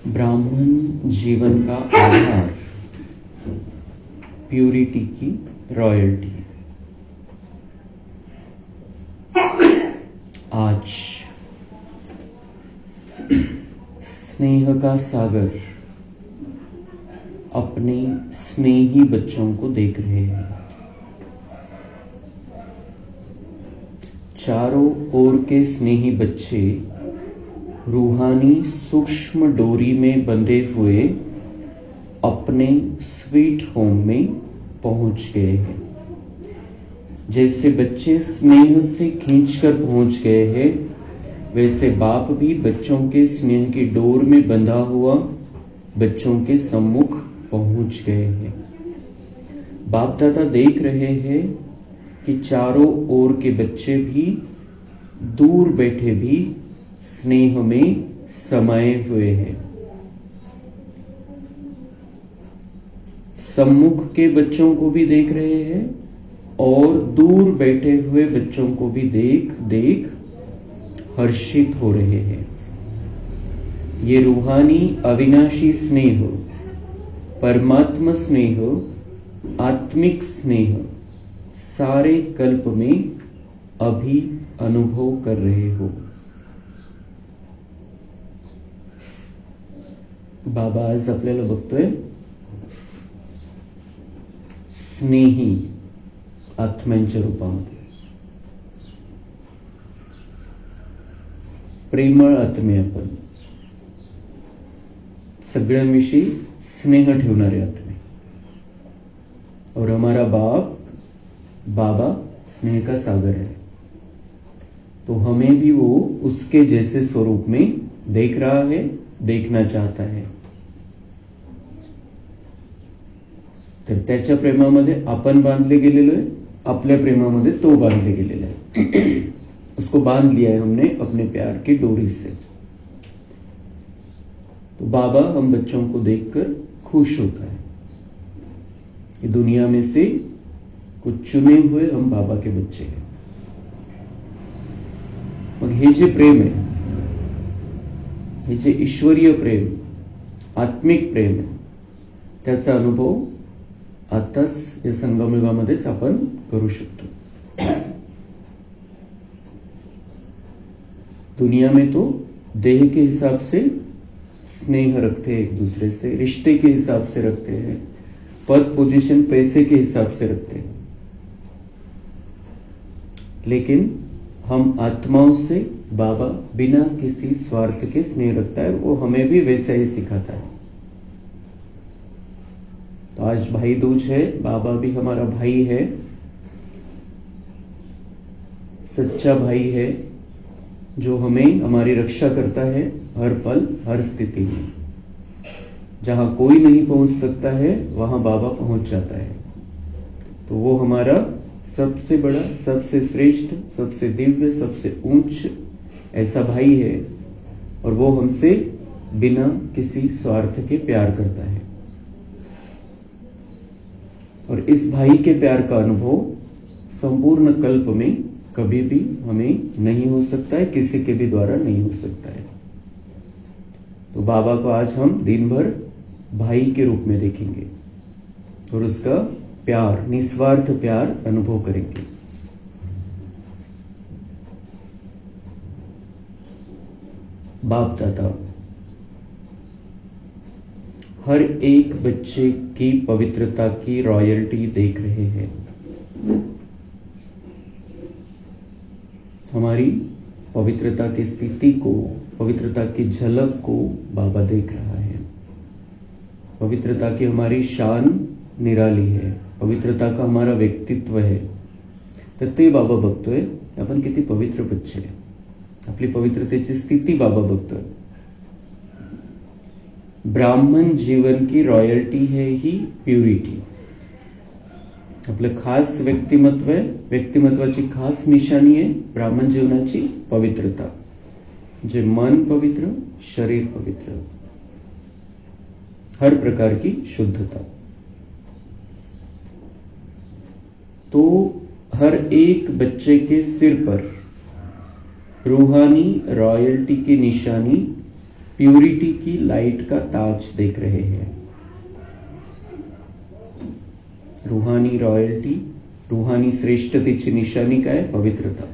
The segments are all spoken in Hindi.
ब्राह्मण जीवन का आधार, प्यूरिटी की रॉयल्टी। आज स्नेह का सागर अपने स्नेही बच्चों को देख रहे हैं। चारों ओर के स्नेही बच्चे रूहानी सूक्ष्म डोरी में बंधे हुए अपने स्वीट होम में पहुंच गए हैं। जैसे बच्चे स्नेह से खींचकर पहुंच गए हैं, वैसे बाप भी बच्चों के स्नेह की डोर में बंधा हुआ बच्चों के सम्मुख पहुंच गए हैं। बाप दादा देख रहे हैं कि चारों ओर के बच्चे भी दूर बैठे भी स्नेह में समाये हुए हैं। सम्मुख के बच्चों को भी देख रहे हैं और दूर बैठे हुए बच्चों को भी देख देख हर्षित हो रहे हैं। ये रूहानी अविनाशी स्नेह, परमात्मा स्नेह, आत्मिक स्नेह सारे कल्प में अभी अनुभव कर रहे हो। बाबा आज आपल्याला बघतोय स्नेही आत्म्यांच्या रूपामध्ये, प्रेमळ आत्मे आपण, सगळ्यांविषयी स्नेह ठेवणारे आत्मे। और हमारा बाबा स्नेह का सागर है, तो हमें भी वो उसके जैसे स्वरूप में देख रहा है, देखना चाहता है। तर त्याच्या प्रेमामध्ये आपण बांधले गेलेलो आहे, आपल्या प्रेमामध्ये तो बांधले गेलेला आहे। उसको बांध लिया है हमने अपने प्यार की डोरी से। तो बाबा हम बच्चों को देखकर खुश होता है कि दुनिया में से कुछ चुने हुए हम बाबा के बच्चे हैं। मग हे जे प्रेम आहे, हे जे ईश्वरीय प्रेम, आत्मिक प्रेम आहे, त्याचा अनुभव आताच या संगमयुगामध्येच आपण करू शकतो। दुनिया में तो देह के हिसाब से स्नेह रखते हैं, एक दूसरे से रिश्ते के हिसाब से रखते हैं, पद पोजीशन पैसे के हिसाब से रखते हैं। लेकिन हम आत्माओं से बाबा बिना किसी स्वार्थ के स्नेह रखता है, वो हमें भी वैसा ही सिखाता है। तो आज भाई दूज है, बाबा भी हमारा भाई है, सच्चा भाई है, जो हमें हमारी रक्षा करता है हर पल हर स्थिति में। जहां कोई नहीं पहुंच सकता है वहां बाबा पहुंच जाता है। तो वो हमारा सबसे बड़ा, सबसे श्रेष्ठ, सबसे दिव्य, सबसे ऊंच ऐसा भाई है, और वो हमसे बिना किसी स्वार्थ के प्यार करता है। और इस भाई के प्यार का अनुभव संपूर्ण कल्प में कभी भी हमें नहीं हो सकता है, किसी के भी द्वारा नहीं हो सकता है। तो बाबा को आज हम दिन भर भाई के रूप में देखेंगे और उसका प्यार, निस्वार्थ प्यार अनुभव करेंगे। बाप दादा हर एक बच्चे की पवित्रता की रॉयल्टी देख रहे हैं। हमारी पवित्रता की स्थिति को, पवित्रता की झलक को बाबा देख रहा है। पवित्रता की हमारी शान निराली है, पवित्रता का हमारा व्यक्तित्व है। तर ते बाबा बघतोय आपण किती पवित्र बच्चे आहे, आपली पवित्रतेची स्थिती बाबा बघतोय। ब्राह्मण जीवन की रॉयल्टी है ही प्युरिटी। आपलं खास व्यक्तिमत्व आहे, व्यक्तिमत्वाची खास निशाणी आहे ब्राह्मण जीवनाची पवित्रता, जे मन पवित्र, शरीर पवित्र, हर प्रकार की शुद्धता। तो हर एक बच्चे के सिर पर रूहानी रॉयल्टी की निशानी, प्यूरिटी की लाइट का ताज देख रहे हैं। रूहानी रॉयल्टी, रूहानी श्रेष्ठतेची निशानी काय? पवित्रता।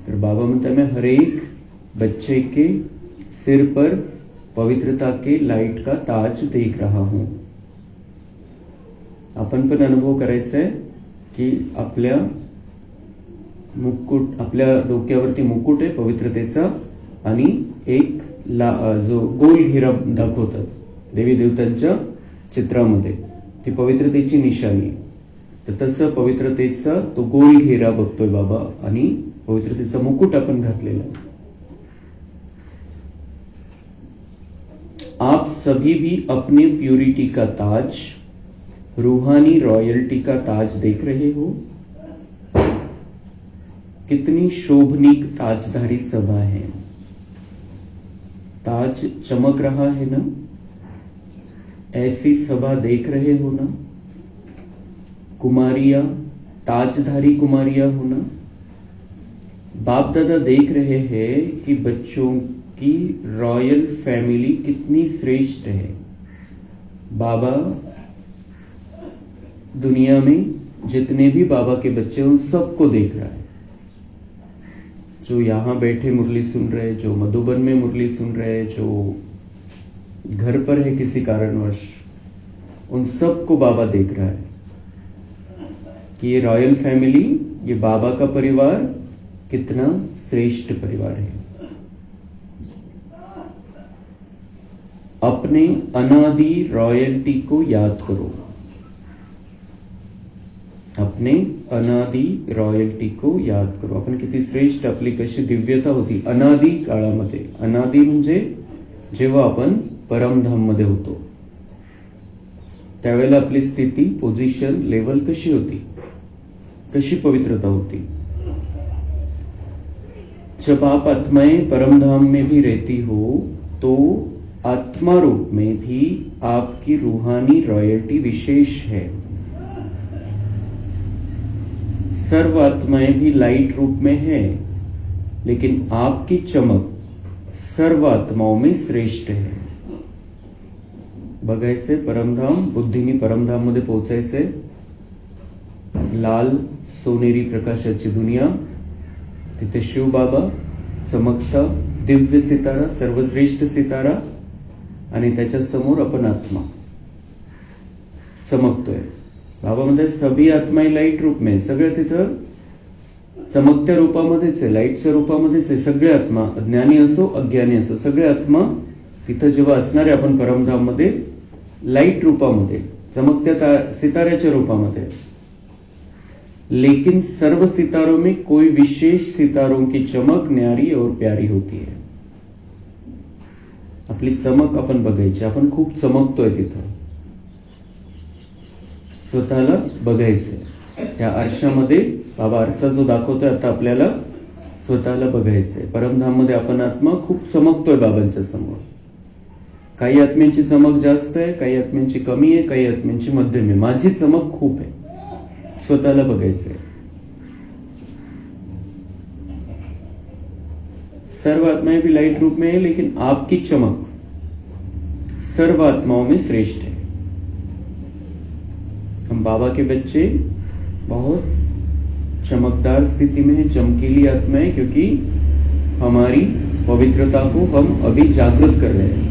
तर बाबा म्हणता मैं हर एक बच्चे के सिर पर पवित्रता के लाइट का ताज देख रहा हूं। आपण पण अनुभव करायचा आहे की आपल्या मुकुट, आपल्या डोक्यावरती मुकुट आहे पवित्रतेचा आणि एक जो गोल घेरा दाखवतात देवी देवतांच्या चित्रामध्ये, ती पवित्रतेची निशाणी। तर तसं पवित्रतेचा तो गोल घेरा बघतोय बाबा आणि पवित्रतेचा मुकुट आपण घातलेला। आप सभी भी अपने प्यूरिटी का ताज, रूहानी रॉयल्टी का ताज देख रहे हो। कितनी शोभनीक ताजधारी सभा है। ताज चमक रहा है ना, ऐसी सभा देख रहे हो ना। कुमारियां, ताजधारी कुमारियां हो ना। बाप दादा देख रहे हैं कि बच्चों की रॉयल फैमिली कितनी श्रेष्ठ है। बाबा दुनिया में जितने भी बाबा के बच्चे उन सबको देख रहा है। जो यहां बैठे मुरली सुन रहे, जो मधुबन में मुरली सुन रहे, जो घर पर है किसी कारणवश, उन सबको बाबा देख रहा है कि ये रॉयल फैमिली, ये बाबा का परिवार कितना श्रेष्ठ परिवार है। अपने अनादि रॉयल्टी को याद करो। अपने अनादि रॉयल्टी को याद करो। आपण किती श्रेष्ठ, आपली कशी दिव्यता होती अनादि काळामध्ये। अनादि म्हणजे जेव्हा आपण परमधाम मध्ये होतो त्यावेळेला आपली स्थिती, पोझिशन, लेवल कशी होती, कशी पवित्रता होती। जब आप आत्माएं परमधाम में भी रहती हो तो आत्मा रूप में भी आपकी रूहानी रॉयल्टी विशेष है। सर्व आत्माएं भी लाइट रूप में है, लेकिन आपकी चमक सर्व आत्माओं में श्रेष्ठ है। बघायचे परमधाम, बुद्धीनी परमधाम मध्ये पोहोचायचे। लाल सोनेरी प्रकाशाची दुनिया, तिथे शिव बाबा चमकता दिव्य सितारा, सर्वश्रेष्ठ सितारा, आणि त्याच्या समोर आपण आत्मा चमकतोय। बाबा म्हणतात सभी आत्माएं लाईट रूप में, सगळं तिथं चमकत्या रूपामध्येच आहे, लाईटच्या रूपामध्येच आहे। सगळे आत्मा, अज्ञानी असो अज्ञानी असो, सगळे आत्मा तिथं जेव्हा असणारे आपण परमधाम मध्ये लाईट रूपामध्ये, चमकत्या सिताऱ्याच्या रूपामध्ये। लेकिन सर्व सितारों में कोई विशेष सितारों की चमक न्यारी और प्यारी होती है। आपली चमक आपण बघायची, आपण खूप चमकतोय तिथं, स्वतःला बघायचंय। त्या आरशामध्ये बाबा आरसा जो दाखवतोय आता आपल्याला स्वतःला बघायचंय। परमधाम मध्ये आपण आत्मा खूप चमकतोय बाबांच्या समोर। काही आत्म्यांची चमक जास्त आहे, काही आत्म्यांची कमी आहे, काही आत्म्यांची मध्यम आहे। माझी चमक खूप आहे, स्वतःला बघायचंय। सर्व आत्माएं भी लाइट रूप में है, लेकिन आपकी चमक सर्व आत्माओं में श्रेष्ठ है। हम बाबा के बच्चे बहुत चमकदार स्थिति में है, चमकीली आत्माएं, क्योंकि हमारी पवित्रता को हम अभी जागृत कर रहे हैं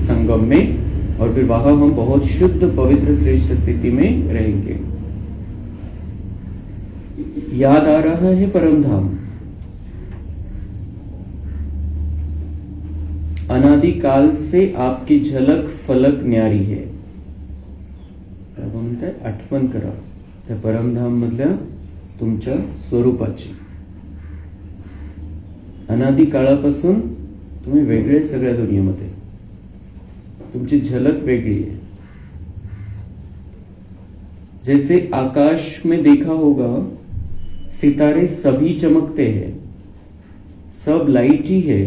संगम में, और फिर वहां हम बहुत शुद्ध पवित्र श्रेष्ठ स्थिति में रहेंगे। याद आ रहा है परमधाम। अनादिकाल से आपकी झलक फलक न्यारी है। म्हणताय आठवण करा त्या परमधाम मधल्या तुमच्या स्वरूपाची। अनादि काळापासून तुम्ही वेगळे, सगळ्या दुनियेमध्ये तुमची झलक वेगळी है। जैसे आकाश में देखा होगा सितारे सभी चमकते हैं, सब लाइट ही है,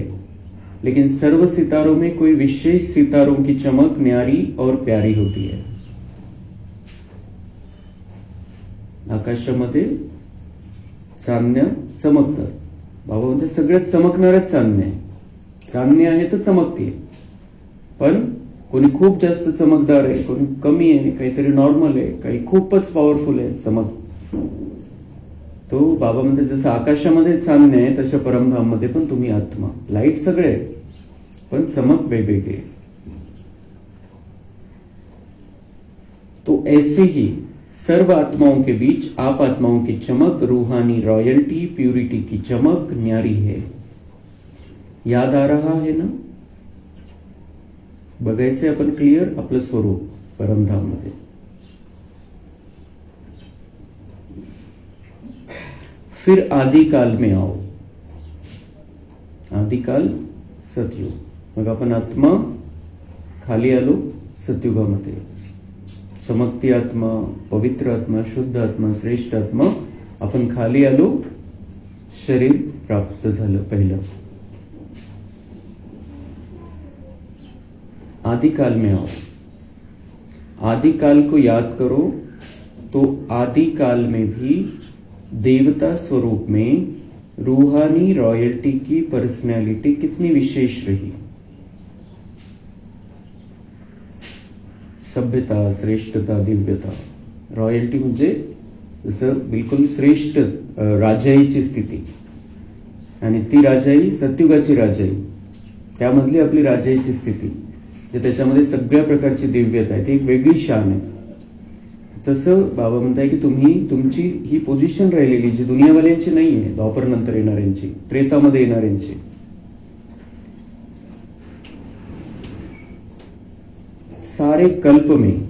लेकिन सर्व सितारों में कोई विशेष सितारों की चमक न्यारी और प्यारी होती है। आकाशामध्ये चांदण्या चमकतात, बाबा म्हणजे सगळ्यात चमकणारच चांदणे आहे. चांदणे आहे तर चमकते, पण कोणी खूप जास्त चमकदार आहे, कोणी कमी आहे, काहीतरी नॉर्मल आहे, काही खूपच पॉवरफुल आहे चमक. तो बाबा म्हणते जसं आकाशामध्ये चांदणे आहे तशा परमधाम मध्ये पण तुम्ही आत्मा. लाईट सगळे आहे, पण चमक वेगवेगळे. तो ऐसे ही सर्व आत्माओं के बीच आप आत्माओं की चमक, रूहानी रॉयल्टी, प्यूरिटी की चमक न्यारी है. याद आ रहा है ना? बघायचे आपण क्लिअर आपलं स्वरूप परमधाम मध्ये. फिर आदिकाल में आओ. आदिकाल सतयुग. मग आपण आत्मा खाली आलो सतयुगामध्ये. चमकती आत्मा, पवित्र आत्मा, शुद्ध आत्मा, श्रेष्ठ आत्मा. आपण खाली आलो, शरीर प्राप्त झालं पहिलं. आदिकाल में आओ. आदिकाल को याद करो तो आदिकाल में भी देवता स्वरूप में रूहानी रॉयल्टी की पर्सनैलिटी कितनी विशेष रही. सभ्यता, श्रेष्ठता, दिव्यता. रॉयल्टी म्हणजे जसं बिलकुल श्रेष्ठ राजाईची स्थिती, आणि ती राजाई सतयुगाची राजाई, त्यामधली आपली राजाईची स्थिती, जे त्याच्यामध्ये सगळ्या प्रकारची दिव्यता आहे, ती एक वेगळी शान आहे. तसं बाबा म्हणताय की तुम्ही तुमची ही पोझिशन राहिलेली जी दुनियावाल्यांची नाहीये, द्वापर नंतर येणाऱ्यांची, त्रेतामध्ये येणाऱ्यांची. सारे कल्प में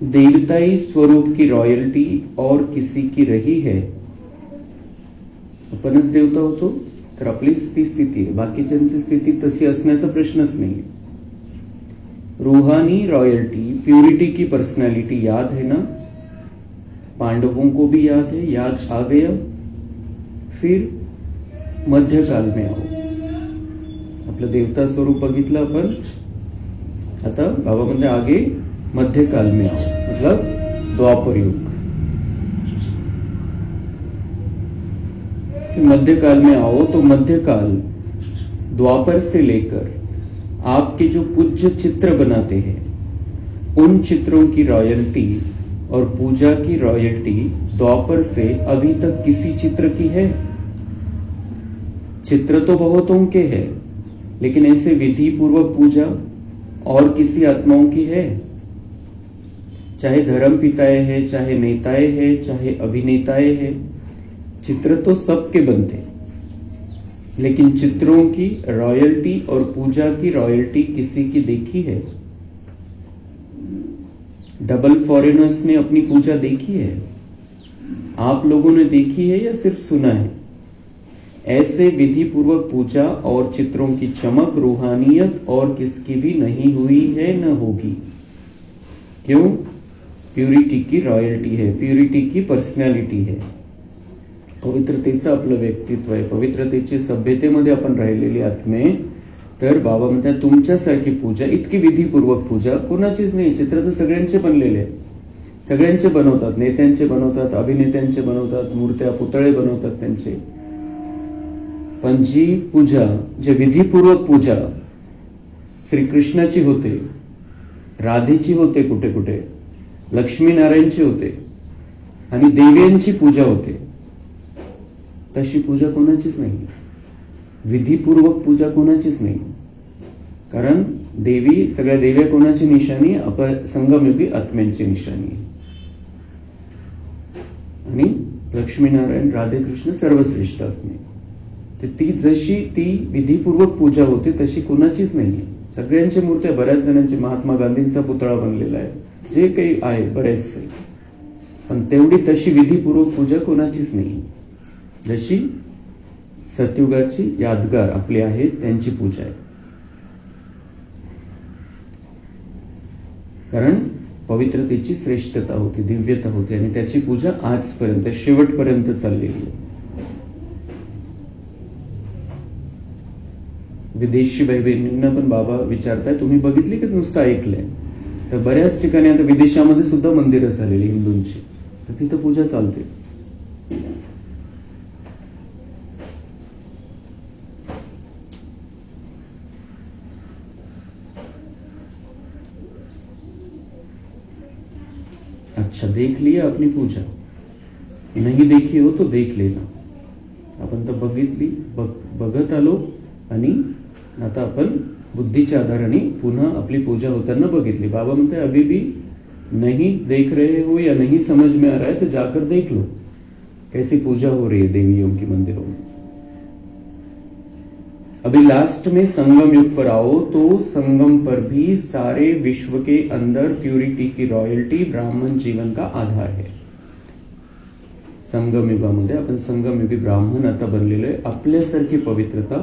देवताई स्वरूप की रॉयल्टी और किसी की रही है. आपणच देवता होतो तर आपलीच ती स्थिती आहे, बाकीच्यांची स्थिती तशी असण्याचा प्रश्नच नाही. रूहानी रॉयल्टी, प्यूरिटी की पर्सनालिटी याद है ना? पांडवों को भी याद है, याद आ गया. फिर मध्यकाल में आओ. आपलं देवता स्वरूप बघितलं आपण. आता बाबा म्हणजे आगे मध्यकाल में आओ, मतलब द्वापर युग. मध्यकाल में आओ तो मध्यकाल द्वापर से लेकर आपके जो पूज्य चित्र बनाते हैं, उन चित्रों की रॉयल्टी और पूजा की रॉयल्टी द्वापर से अभी तक किसी चित्र की है? चित्र तो बहुतों के हैं, लेकिन ऐसे विधि पूर्वक पूजा और किसी आत्माओं की है? चाहे धर्म पिताएं हैं, चाहे नेताएं हैं, चाहे अभिनेताएं हैं, चित्र तो सबके बनते, लेकिन चित्रों की रॉयल्टी और पूजा की रॉयल्टी किसी की देखी है? डबल फॉरेनर्स ने अपनी पूजा देखी है? आप लोगों ने देखी है या सिर्फ सुना है? ऐसे विधि पूर्वक पूजा और चित्रों की चमक, रूहानियत और किसकी भी नहीं हुई है, न होगी. क्यों? प्युरिटी की रॉयल्टी है, प्युरिटी की पर्सनॅलिटी है, पवित्रतेचं आपलं व्यक्तित्व आहे, पवित्रतेची सभ्यतेमध्ये आपण राहिलेली आत्मे. तर बाबा म्हणतात तुमच्यासारखी पूजा, इतकी विधीपूर्वक पूजा कोणाचीच नाही. चित्र तर सगळ्यांचे बनलेले आहे, सगळ्यांचे बनवतात, नेत्यांचे बनवतात, अभिनेत्यांचे बनवतात, मूर्त्या पुतळे बनवतात त्यांचे. पण जी पूजा, जे विधीपूर्वक पूजा श्रीकृष्णाची होते, राधेची होते, कुठे कुठे लक्ष्मीनारायणची होते, आणि देव्यांची पूजा होते, तशी पूजा कोणाचीच नाही. विधीपूर्वक पूजा कोणाचीच नाही. कारण देवी, सगळ्या देव्या कोणाची निशाणी? आपण संगमयुगी आत्म्यांची निशाणी. आणि लक्ष्मीनारायण, राधे कृष्ण सर्वश्रेष्ठ आत्मे. तर ती जशी ती विधीपूर्वक पूजा होते तशी कोणाचीच नाही. सगळ्यांच्या मूर्त्या, बऱ्याच जणांची, महात्मा गांधींचा पुतळा बनलेला आहे, जे काही आहे बरेचसे, पण तेवढी तशी विधीपूर्वक पूजा कोणाचीच नाही. जशी सतयुगाची यादगार आपली आहे त्यांची पूजा आहे. कारण पवित्रतेची श्रेष्ठता होती, दिव्यता होती, आणि त्याची पूजा आजपर्यंत शेवटपर्यंत चाललेली आहे. विदेशी भाई बहिणींना पण बाबा विचारताय तुम्ही बघितली की नुसतं ऐकलंय? तर बऱ्याच ठिकाणी आता विदेशामध्ये सुद्धा मंदिरं झालेली हिंदूंची, तर तिथं पूजा चालते. देख लिया अपनी पूजा, नाही देखी हो तो देख लेना. आपण तर बघितली, बघत आलो आणि आता आपण बुद्धीच्या आधाराने पुन्हा आपली पूजा होताना बघितली. बाबा म्हणते अभी भी नहीं देख रहे हो या नहीं समझ में आ रहा है तो जाकर देख लो कैसी पूजा हो रही है देवियों की मंदिरों में. अभी लास्ट में संगम युग पर आओ तो संगम पर भी सारे विश्व के अंदर प्यूरिटी की रॉयल्टी ब्राह्मण जीवन का आधार है. संगम युगामध्ये आपण संगमयुगी ब्राह्मण आता बनलेलो आहे. आपल्यासारखी पवित्रता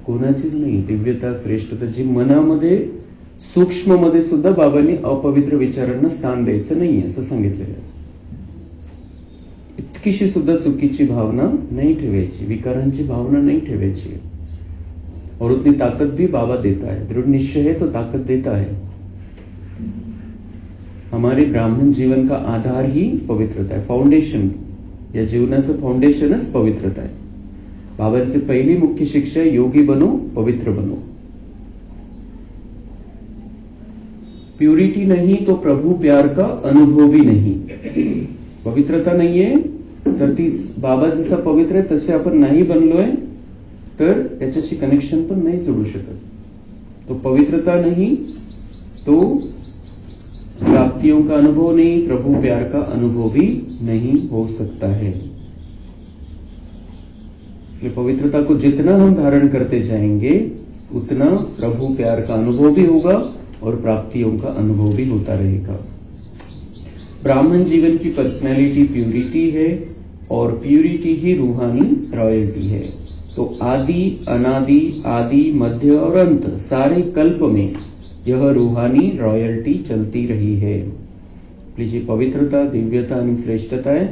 कोणाचीच नाही. दिव्यता, श्रेष्ठता जी मनामध्ये सूक्ष्म मध्ये सुद्धा बाबांनी अपवित्र विचारांना स्थान द्यायचं नाहीये असं सांगितलेलं आहे. इतकीशी सुद्धा चुकीची भावना नहीं ठेवायची, विकारांची भावना नहीं ठेवायची. और उतनी ताकत भी बाबा देता है. दृढ़ निश्चय है तो ताकत देता है. हमारे ब्राह्मण जीवन का आधार ही पवित्रता है. फाउंडेशन, या जीवनाचं फाउंडेशनच पवित्रता आहे. बाबांची पहिली मुख्य शिक्षा आहे योगी बनो, पवित्र बनो. प्यूरिटी नहीं तो प्रभु प्यार का अनुभव भी नहीं. पवित्रता नाहीये तर ती बाबा जसा पवित्र आहे तसे आपण नाही बनलोय तर त्याच्याशी कनेक्शन पण नाही जोडू शकत. तो पवित्रता नहीं तो प्राप्तियों का अनुभव नहीं, प्रभु प्यार का अनुभव भी नहीं हो सकता है. ये पवित्रता को जितना हम धारण करते जाएंगे उतना प्रभु प्यार का अनुभव भी होगा और प्राप्तियों का अनुभव भी होता रहेगा. ब्राह्मण जीवन की पर्सनैलिटी प्यूरिटी है और प्यूरिटी ही रूहानी रॉयल्टी है. तो आदि, अनादि, आदि, मध्य और अंत सारे कल्प में यह रूहानी रॉयल्टी चलती रही है. आपली जी पवित्रता, दिव्यता आणि श्रेष्ठता है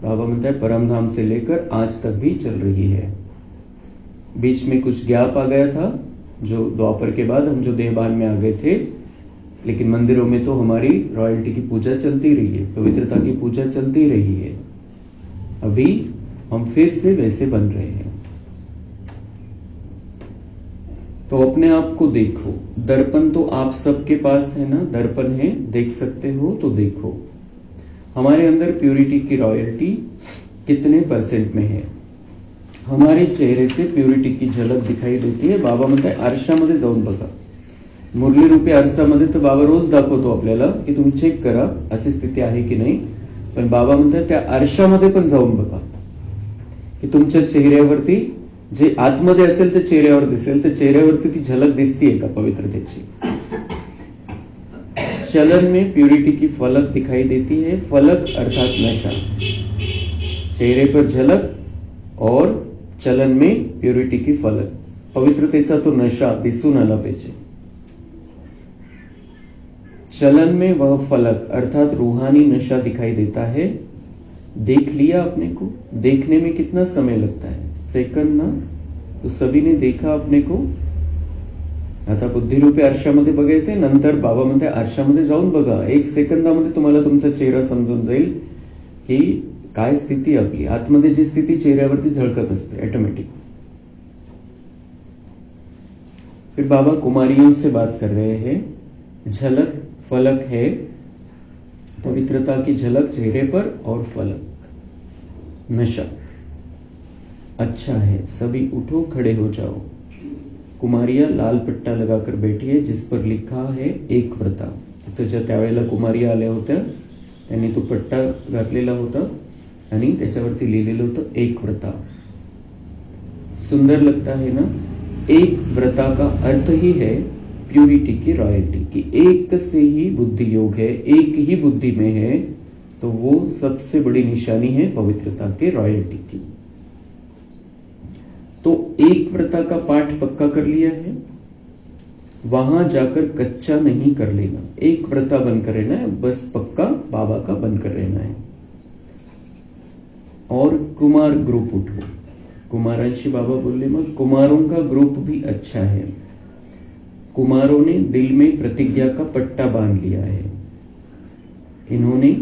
बाबा म्हणता है परमधाम से लेकर आज तक भी चल रही है. बीच में कुछ गैप आ गया था जो द्वापर के बाद हम जो देहभान में आ गए थे, लेकिन मंदिरों में तो हमारी रॉयल्टी की पूजा चलती रही है, पवित्रता की पूजा चलती रही है. अभी हम फिर से वैसे बन रहे हैं. तो अपने आप को देखो. दर्पण तो आप सबके पास है ना, दर्पण है, देख सकते हो तो देखो. हमारे अंदर प्यूरिटी की रॉयल्टी कितने % में है. हमारे चेहरे से प्यूरिटी की झलक दिखाई देती है. बाबा म्हणते आरशामध्ये जाऊन बघा. मुरली रूपी आरशामध्ये तर बाबा रोज दाखवतो आपल्याला की तुम्ही चेक करा अशी स्थिती आहे की नाही. पण बाबा म्हणतात त्या आरशामध्ये पण जाऊन बघा की तुमच्या चेहऱ्यावरती जे आतमध्ये असेल तर चेहऱ्यावर दिसेल, तर चेहऱ्यावरती ती झलक दिसतीये का पवित्रतेची. चलन में प्यूरिटी की फलक दिखाई देती है. फलक अर्थात नशा. चेहरे पर झलक और चलन में प्यूरिटी की फलक. पवित्रतेचा तो नशा दिसून आला पाहिजे. चलन में वह फलक अर्थात रूहानी नशा दिखाई देता है. देख लिया अपने को. देखने में कितना समय लगता है, सेकंड ना. तो सभी ने देखा अपने को. आता बुद्धिरूपी आरशामध्ये बघायचंय. नंतर बाबा म्हणते आरशामध्ये जाऊन बघा. 1 सेकंदामध्ये तुम्हाला तुमचा चेहरा समजून जाईल की काय स्थिती आपली आतमध्ये जी स्थिती चेहऱ्यावरती झळकत असते ऑटोमेटिक. फिर बाबा कुमारियों से बात कर रहे हैं. झलक फलक है, पवित्रता की झलक चेहरे पर और फलक नशा. अच्छा है, सभी उठो, खड़े हो जाओ. कुमारिया लाल पट्टा लगाकर बैठी है जिस पर लिखा है एक व्रता. तिथं त्यावेळेला कुमारिया आल्या होत्या, त्यांनी तो पट्टा घातलेला होता आणि त्याच्यावरती लिहिलेलं होतं एक व्रता. सुंदर लगता है ना. एक व्रता का अर्थ ही है प्यूरिटी की रॉयल्टी की. एक से ही बुद्धि योग है, एक ही बुद्धि में है, तो वो सबसे बड़ी निशानी है पवित्रता के रॉयल्टी की. तो एक व्रता का पाठ पक्का कर लिया है, वहां जाकर कच्चा नहीं कर लेना. एक व्रता बनकर रहना है, बस पक्का बाबा का बनकर रहना है. और कुमार ग्रुप उठो. कुमारांशी बाबा बोलले मग कुमारों का ग्रुप भी अच्छा है. कुमारों ने दिल में प्रतिज्ञा का पट्टा बांध लिया है. इन्होंने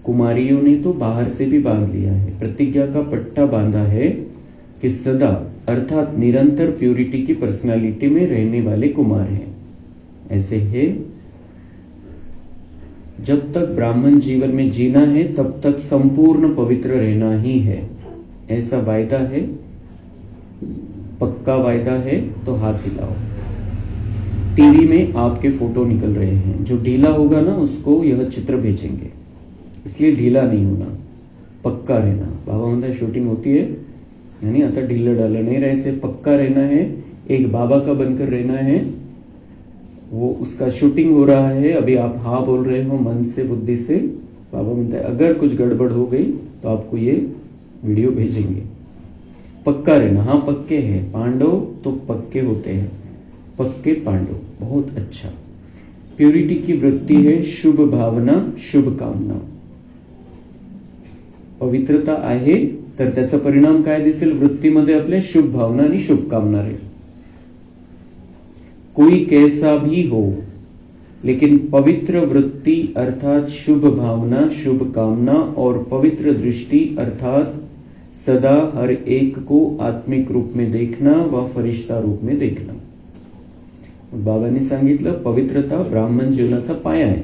कुमारियों ने तो बाहर से भी बांध लिया है. प्रतिज्ञा का पट्टा बांधा है कि सदा अर्थात निरंतर प्यूरिटी की पर्सनालिटी में रहने वाले कुमार हैं. ऐसे है जब तक ब्राह्मण जीवन में जीना है तब तक संपूर्ण पवित्र रहना ही है, ऐसा वायदा है, पक्का वायदा है। तो हाथ हिलाओ। टीवी में आपके फोटो निकल रहे हैं, जो ढीला होगा ना उसको यह चित्र भेजेंगे, इसलिए ढीला नहीं होना, पक्का रहना। बाबा म्हणता शूटिंग होती है यानी आता ढीला डाला नहीं रहे, पक्का रहना है, एक बाबा का बनकर रहना है। वो उसका शूटिंग हो रहा है, अभी आप हाँ बोल रहे हो मन से बुद्धि से। बाबा म्हणता है अगर कुछ गड़बड़ हो गई तो आपको ये वीडियो भेजेंगे। पक्का रहना, हाँ पक्के हैं। पांडव तो पक्के होते हैं, पक्के पांडव, बहुत अच्छा। प्युरिटी की वृत्ति है शुभ भावना, शुभ कामना। पवित्रता आहे तर त्याचा परिणाम काय दिसेल? वृत्तीमध्ये आपल्या शुभ भावना आणि शुभकामना राहील। कोई कैसा भी हो, लेकिन पवित्र वृत्ति अर्थात शुभ भावना, शुभ कामना और पवित्र दृष्टि अर्थात सदा हर एक को आत्मिक रूप में देखना व फरिश्ता रूप में देखना। बाबांनी सांगितलं पवित्रता ब्राह्मण जीवनाचा पाया आहे।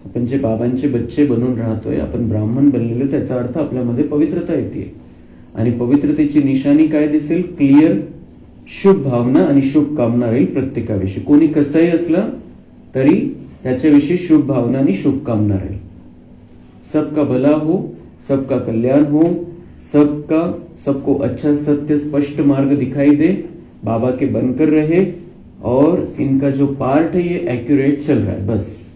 आपण जे बाबांचे बच्चे बनून राहतोय, आपण ब्राह्मण बनलेलो, त्याचा अर्थ आपल्यामध्ये पवित्रता येते। आणि पवित्रतेची निशाणी काय दिसेल? क्लिअर शुभ भावना आणि शुभ कामना राहील प्रत्येकाविषयी। कोणी कसंही असलं तरी त्याच्याविषयी शुभ भावना आणि शुभ कामना राहील। सबका भला हो, सबका कल्याण हो, सबको अच्छा सत्य स्पष्ट मार्ग दिखाई दे, बाबा के बनकर रहे और इनका जो पार्ट है ये एक्यूरेट चल रहा है। बस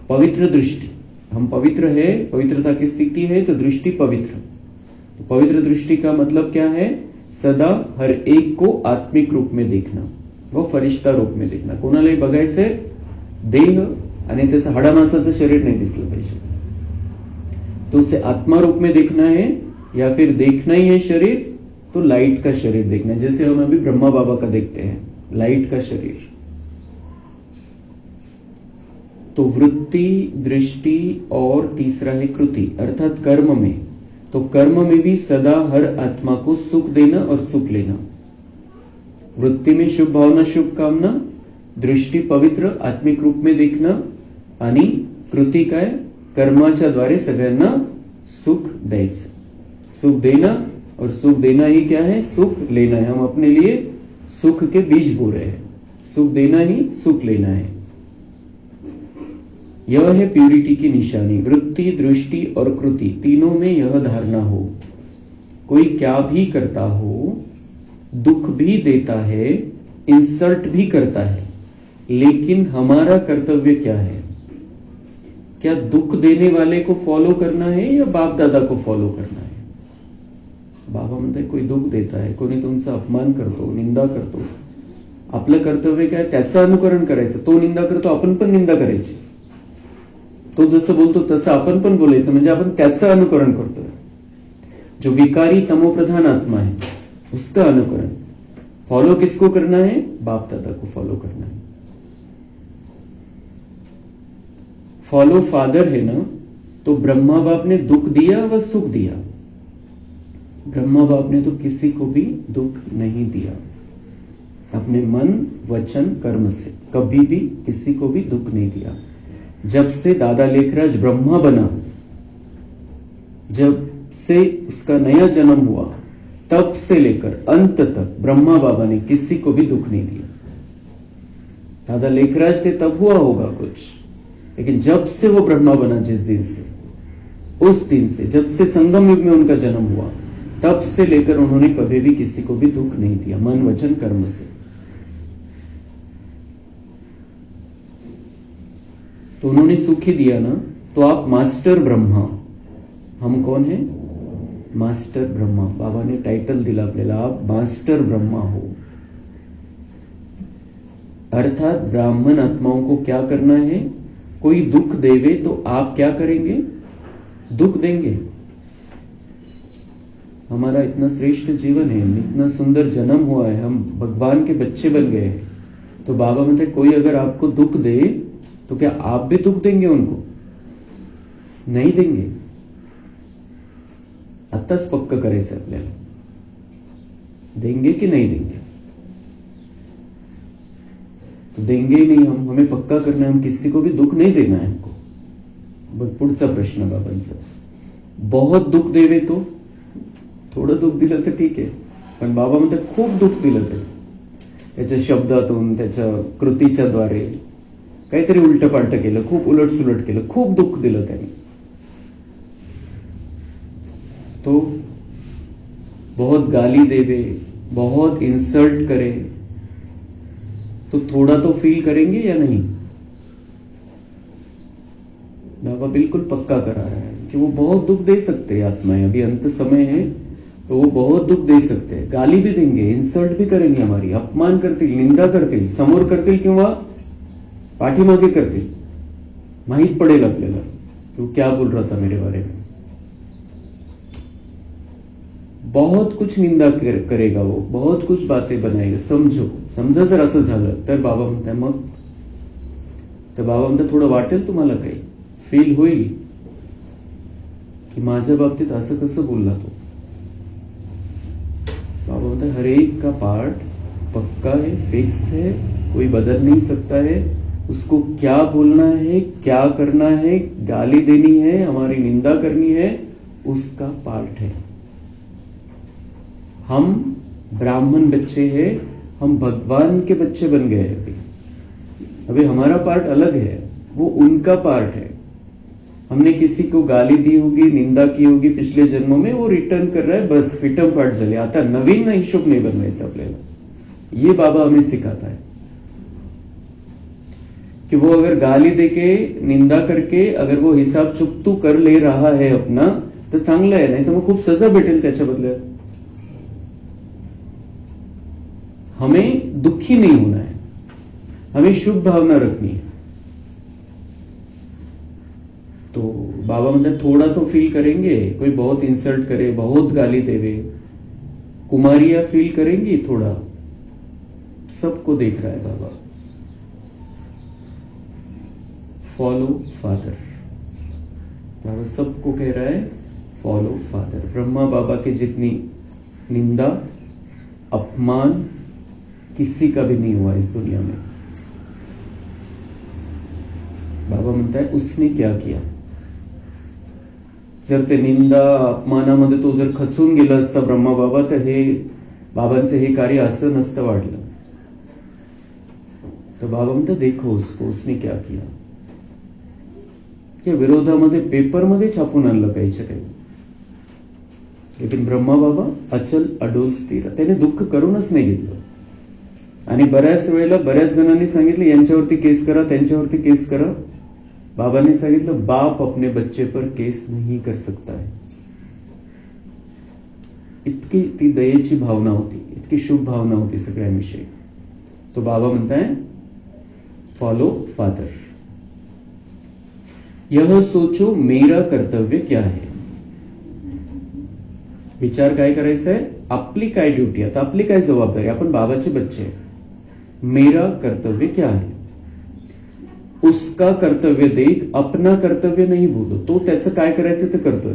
पवित्र दृष्टि, हम पवित्र है, पवित्रता की स्थिति है तो दृष्टि पवित्र। तो पवित्र दृष्टि का मतलब क्या है? सदा हर एक को आत्मिक रूप में देखना व फरिश्ता रूप में देखना। कोणालाही बघायचंय देह आणि त्याचं हाडामासाचं शरीर नाही दिसलं पाहिजे, तो उसे आत्मा रूप में देखना है, या फिर देखना ही है शरीर तो लाइट का शरीर देखना है। जैसे हम अभी ब्रह्मा बाबा का देखते हैं, लाइट का शरीर। तो वृत्ति, दृष्टि और तीसरा है कृति अर्थात कर्म में। तो कर्म में भी सदा हर आत्मा को सुख देना और सुख लेना। वृत्ति में शुभ भावना, शुभ कामना, दृष्टी पवित्र आत्मिक रूप में देखना आणि कृती काय? कर्माच्या द्वारे सगळ्यांना सुख द्यायचं। सुख देना और सुख देना ही क्या है? सुख लेना है। हम अपने लिए सुख के बीज बो रहे हैं, सुख देना ही सुख लेना है। यह है प्यूरिटी की निशानी। वृत्ति, दृष्टि और कृति तीनों में यह धारणा हो। कोई क्या भी करता हो, दुख भी देता है, इंसल्ट भी करता है, लेकिन हमारा कर्तव्य क्या है? क्या दुख देने वाले को फॉलो करना है या बाप दादा को फॉलो करना है? बाबा म्हणते कोई दुख देता है, कोणी तुमचा अपमान करतो, निंदा करतो, आपलं कर्तव्य काय? त्याचं अनुकरण करायचं। तो निंदा करतो, आपण पण निंदा करायची। तो जसं बोलतो तसं आपण पण बोलायचं, म्हणजे आपण त्याचं अनुकरण करतोय। जो विकारी तमोप्रधान आत्मा है उसका अनुकरण। फॉलो किसको करना है? बाप दादा को फॉलो करना है। फॉलो फादर है ना, तो ब्रह्मा बाप ने दुख दिया व सुख दिया। ब्रह्मा बाप ने तो किसी को भी दुख नहीं दिया, अपने मन, वचन, कर्म से कभी भी किसी को भी दुख नहीं दिया। जब से दादा लेखराज ब्रह्मा बना, जब से उसका नया जन्म हुआ, तब से लेकर अंत तक ब्रह्मा बाबा ने किसी को भी दुख नहीं दिया। दादा लेखराज थे तब हुआ होगा कुछ, लेकिन जब से वो ब्रह्मा बना, जिस दिन से, उस दिन से, जब से संगम युग में उनका जन्म हुआ, तब से लेकर उन्होंने कभी भी किसी को भी दुख नहीं दिया, मन, वचन, कर्म से। तो उन्होंने सुख ही दिया ना। तो आप मास्टर ब्रह्मा, हम कौन है? मास्टर ब्रह्मा। बाबा ने टाइटल दिला आपल्याला, आप मास्टर ब्रह्मा हो। अर्थात ब्राह्मण आत्माओं को क्या करना है? कोई दुख देवे तो आप क्या करेंगे? दुख देंगे। हमारा इतना श्रेष्ठ जीवन है, इतना सुंदर जन्म हुआ है, हम भगवान के बच्चे बन गए हैं। तो बाबा कहते कोई अगर आपको दुख दे तो क्या आप भी दुख देंगे उनको? नहीं देंगे। आत्ताच पक्क करायचं आपल्याला, देंगे कि नहीं देंगे? तो तो देंगे ही नाही हमें पक्का करना है, हम किसी को भी दुख नहीं देना है हमको. बट पुढचा प्रश्न बाबांचा, बहुत दुःख देवे तो, थोडं दुःख दिलं तर ठीक आहे, पण बाबा म्हणतात खूप दुःख दिलं तरी, त्याच्या शब्दातून त्याच्या कृतीच्या द्वारे काहीतरी उलट पालट केलं, खूप उलटसुलट केलं, खूप दुःख दिलं त्याने, तो बहुत गाली देवे, बहुत इंसल्ट करे, तो थोड़ा तो फील करेंगे या नहीं? बाबा बिल्कुल पक्का करा रहा है कि वो बहुत दुख दे सकते हैं आत्माएं, अभी अंत समय है तो वो बहुत दुख दे सकते हैं, गाली भी देंगे, इंसल्ट भी करेंगे, हमारी अपमान करतील, निंदा करतील, समोर करतील किंवा पाठीमागे करतील, माहित पडेल आपल्याला तो क्या बोल रहा था मेरे बारे में. बहुत कुछ निंदा करेगा वो, बहुत कुछ बातें बनाएगा. समजा जर असं झालं तर बाबा म्हणतात मग, तर बाबा म्हणतात थोडं वाटेल तुम्हाला, काही फील होईल की माझ्या बाबतीत असं कसं बोलला तो. बाबा म्हणतात हर एक का पार्ट पक्का है, फिक्स है, कोई बदल नहीं सकता है. उसको क्या बोलना है, क्या करना है, गाली देनी है, हमारी निंदा करनी है, उसका पार्ट है. हम ब्राह्मण बच्चे हैं, हम भगवान के बच्चे बन गए हैं. अभी हमारा पार्ट अलग है, वो उनका पार्ट है. हमने किसी को गाली दी होगी, निंदा की होगी पिछले जन्मों में, वो रिटर्न कर रहा है, बस फिटम फाट झाले. आता नवीन हिशोब नाही बनवायचा आपल्याला. ये बाबा हमें सिखाता है कि वो अगर गाली देके, निंदा करके अगर वो हिसाब चुकतू कर ले रहा है अपना, तर चांगलं आहे, नाही तर मग खूप सजा भेटेल त्याच्या बदल्यात. हमें दुखी नहीं होना है, हमें शुभ भावना रखनी है. तो बाबा मतलब थोड़ा तो फील करेंगे, कोई बहुत इंसल्ट करे, बहुत गाली देवे, कुमारियां फील करेंगी थोड़ा, सबको देख रहा है बाबा. फॉलो फादर, बाबा सबको कह रहा है फॉलो फादर. ब्रह्मा बाबा की जितनी निंदा, अपमान किसी का भी नहीं हुआ इस दुनिया में. बाबा म्हणता है उसने क्या किया. जर ते निंदा अपमानामध्ये तो जर खचून गेला असता ब्रह्मा बाबा, तर हे बाबांचं हे कार्य असं नसतं वाढलं. तर बाबा म्हणतात देखो उसको, उसने क्या किया. त्या विरोधामध्ये पेपरमध्ये छापून आणलं पाहिजे काही, लेकिन ब्रह्मा बाबा अचल अडोल स्थिर, त्याने दुःख करूनच नाही घेतलं. आणि बऱ्याच वेळेला बऱ्याच जणांनी सांगितलं यांच्यावरती केस करा, त्यांच्यावरती केस करा. बाबांनी सांगितलं बाप अपने बच्चे पर केस नहीं कर सकता है. इतकी ती दयेची भावना होती, इतकी शुभ भावना होती सगळ्यांविषयी. तो बाबा म्हणताय फॉलो फादर. यह सोचो मेरा कर्तव्य क्या है. विचार काय करायचा आहे, आपली काय ड्युटी, आता आपली काय जबाबदारी, आपण बाबाचे बच्चे आहे. मेरा कर्तव्य क्या है. उसका कर्तव्य देख, अपना कर्तव्य नहीं बोलो. तो त्याचं काय करायचं ते करतोय,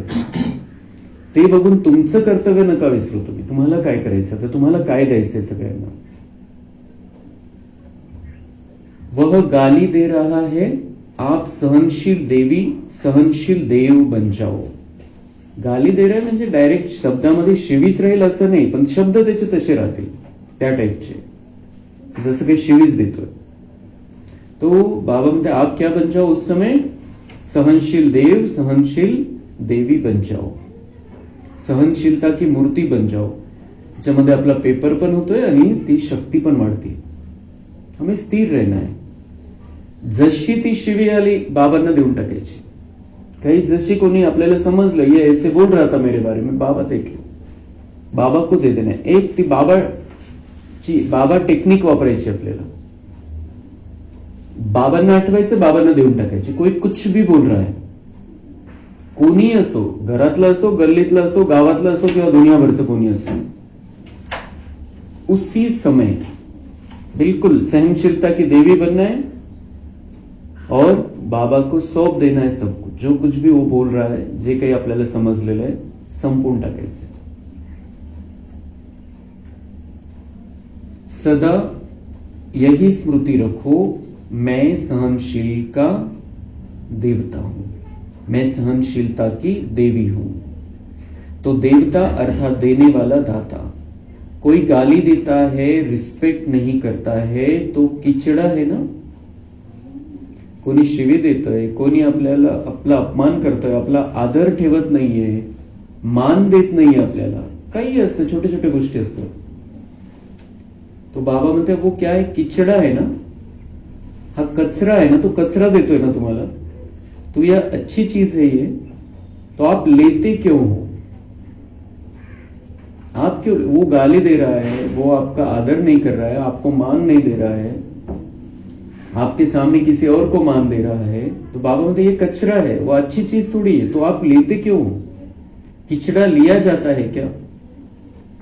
ते बघून तुमचं कर्तव्य नका विसरू. तुम्हाला काय करायचं, तर तुम्हाला काय द्यायचंय सगळ्यांना. वह गाली दे रहा है, आप सहनशील देवी, सहनशील देव बन जाओ. गाली दे रहा है म्हणजे डायरेक्ट शब्दामध्ये शिवीच राहील असं नाही, पण शब्द त्याचे तसे राहतील त्या टाईपचे, जसं काही शिवीच देतोय. तो बाबा म्हणते आप क्या बन जाओ उस समय, सहनशील देव, सहनशील देवी बन जाओ. सहनशीलता की मूर्ती बन जाओ, ज्याच्यामध्ये आपला पेपर पण होतोय आणि ती शक्ती पण वाढते. हमें स्थिर रहना है. जशी ती शिवी आली बाबांना देऊन टाकायची. काही जशी कोणी आपल्याला समजलं ये ऐसे बोल रहा था मेरे बारे में, बाबा देख लो, बाबा को दे देना. एक ती बाबा टेक्निक वापरायची आपल्याला. बाबांना आठवायचं, बाबांना देऊन टाकायचे. कोई कुछ भी बोल रहा है, कोणी असो, घरातलं असो, गल्लीतलं असो, गावातलं असो किंवा दुनियाभरचं कोणी असो, उसी समय बिल्कुल सहनशीलता की देवी बनना है और बाबा को सौंप देना है सब कुछ. जो कुछ भी वो बोल रहा है, जे काही आपल्याला समजलेलं आहे, संपूर्ण टाकायचं. सदा यही स्मृति रखो, मैं सहनशील का देवता हूं, मैं सहनशीलता की देवी हूं। तो देवता अर्थात देने वाला दाता। कोई गाली देता है, रिस्पेक्ट नहीं करता है तो किचडा है ना। कोणी शिवी देतोय, कोणी आपल्याला आपला अपमान करतोय, आपला आदर ठेवत नाहीये, मान देत नाहीये आपल्याला, काही असतं, छोटे छोटे गोष्टी असतात। तो बाबा म्हणते वो क्या है, किचडा है ना, हा कचरा है ना, तो कचरा देतोय ना तुम्हाला, तो यह अच्छी चीज है ये, तो आप लेते क्यों हो? आप क्यों, वो गाली दे रहा है, वो आपका आदर नहीं कर रहा है, आपको मान नहीं दे रहा है, आपके सामने किसी और को मान दे रहा है, तो बाबा बोलते ये कचरा है, वो अच्छी चीज थोड़ी है, तो आप लेते क्यों हो? किचडा लिया जाता है क्या?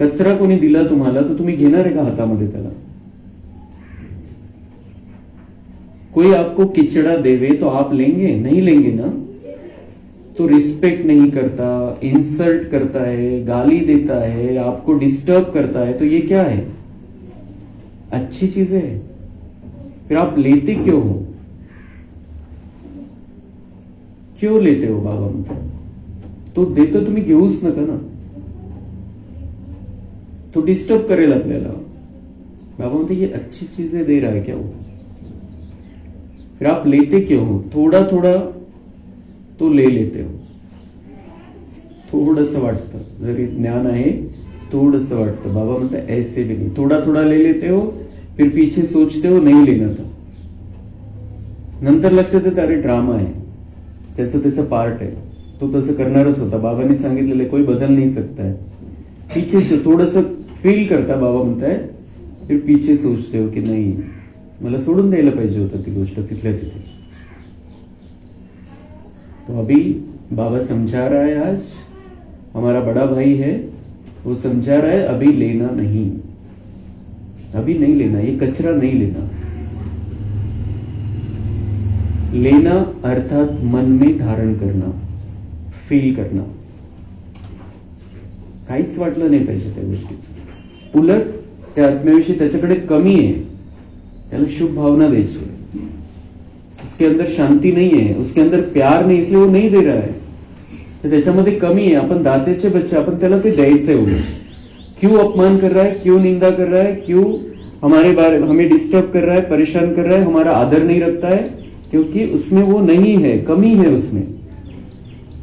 कचरा कोणी दिला तुम्हाला तो तुम्ही घेणार आहे का हातामध्ये त्याला? कोई आपको किचड़ा देवे तो आप लेंगे? नहीं लेंगे ना। तो रिस्पेक्ट नहीं करता, इंसल्ट करता है, गाली देता है, आपको डिस्टर्ब करता है, तो ये क्या है? अच्छी चीजें है। फिर आप लेते क्यों हो? क्यों लेते हो बाबा म्हणतात? तो देतो तुम्ही घेऊच नका ना, तो डिस्टर्ब करेल आपल्याला। बाबा म्हणते ये अच्छी चीजें दे रहा है क्या वो? फिर आप लेते क्यों हो? थोड़ा थोड़ा तो ले लेते हो, थोडंसं वाटतं, जरी ज्ञान आहे थोडंसं वाटतं। बाबा म्हणतात ऐसे भी नहीं, थोड़ा थोड़ा ले लेते हो, फिर पीछे सोचते हो नहीं लेना था, नंतर लक्षात येतं अरे ड्रामा आहे, त्याचं त्याचं पार्ट आहे, तो तसं करणारच होता, बाबांनी सांगितलेलं कोई बदल नहीं सकता है। पीछे से थोडंसं फील करता, बाबा म्हणताय, फिर पीछे सोचते हो की नहीं मला सोडून द्यायला पाहिजे होतं ती गोष्ट तिथल्या तिथे। तो अभी बाबा समझा रहा है, आज हमारा बड़ा भाई है वो समझा रहा है, अभी लेना नहीं, अभी नहीं लेना, ये कचरा नहीं लेना। लेना अर्थात मन में धारण करना, फील करना, काहीच वाटलं नाही पाहिजे त्या गोष्टीचं। उलट त्या आत्म्याविषयी त्याच्याकडे कमी आहे, त्याला शुभ भावना द्यायची, उसके अंदर शांति नहीं है, उसके अंदर प्यार नहीं, इसलिए वो नहीं दे रहा है, तो त्याच्यामध्ये कमी आहे। आपण दातेचे बच्चे, आपण त्याला ते द्यायचंय उलट। क्यों अपमान कर रहा है, क्यों निंदा कर रहा है, क्यों हमारे बारे हमें डिस्टर्ब कर रहा है, परेशान कर रहा है, हमारा आदर नहीं रखता है? क्योंकि उसमें वो नहीं है, कमी है उसमें,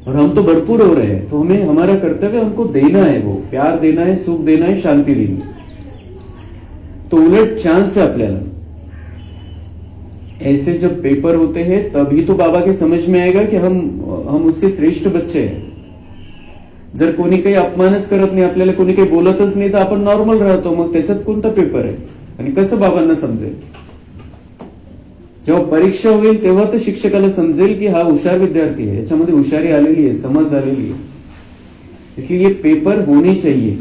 और हम तो भरपूर हो रहे हैं। तो हमें, हमारा कर्तव्य हमको देना है, वो प्यार देना है, सुख देना है, शांति देनी है। तो उलट चांस है आपल्याला। ऐसे जब पेपर होते हैं तभी तो बाबा के समझ में आएगा कि हम उसके श्रेष्ठ बच्चे हैं। जर कोणी काही अपमानच करत नाही, आपल्याला कोणी काही बोलतच नाही, तर आपण नॉर्मल राहतो, मग त्याच्यात कोणता पेपर आहे आणि कसं बाबांना समजेल? जेव्हा परीक्षा होईल तेव्हा तर शिक्षकाला समजेल की हा हुशार विद्यार्थी है, याच्यामध्ये हुशारी आलेली है, समझ आलेली है। इसलिए ये पेपर होने चाहिए,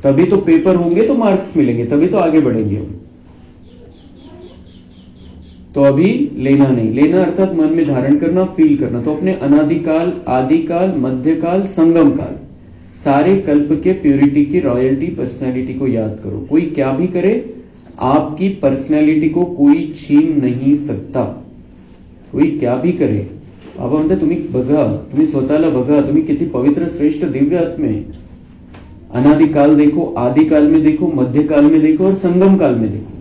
तभी तो पेपर होंगे तो मार्क्स मिलेंगे, तभी तो आगे बढ़ेंगे हम। तो अभी लेना नहीं, लेना अर्थात मन में धारण करना, फील करना। तो अपने अनादिकाल, आदिकाल, मध्यकाल, संगम काल, सारे कल्प के प्योरिटी की, रॉयल्टी, पर्सनैलिटी को याद करो। कोई क्या भी करे, आपकी पर्सनैलिटी को कोई छीन नहीं सकता, कोई क्या भी करे। बाबा म्हणते तुम्ही बघा, तुम्ही स्वतःला बघा, तुम्ही किती पवित्र, श्रेष्ठ, दिव्य आत्मे। अनादिकाल देखो, आदिकाल में देखो, मध्यकाल में देखो और संगम काल में देखो।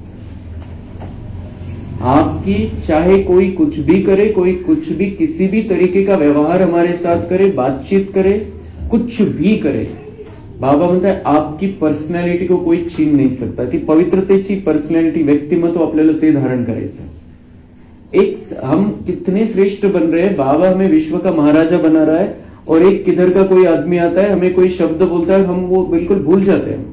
आपकी चाहे कोई कुछ भी करे, कोई कुछ भी, किसी भी तरीके का व्यवहार हमारे साथ करे, बातचीत करे, कुछ भी करे, बाबा म्हणताय आपकी पर्सनॅलिटी को कोई छीन नहीं सकता। ती पवित्रतेची पर्सनॅलिटी, व्यक्तिमत्व आपल्याला ते धारण करायचं। एक हम कितने श्रेष्ठ बन रहे हैं, बाबा हमें विश्व का महाराजा बना रहा है, और एक किधर का कोई आदमी आता है, हमें कोई शब्द बोलता है, हम वो बिल्कुल भूल जाते हैं।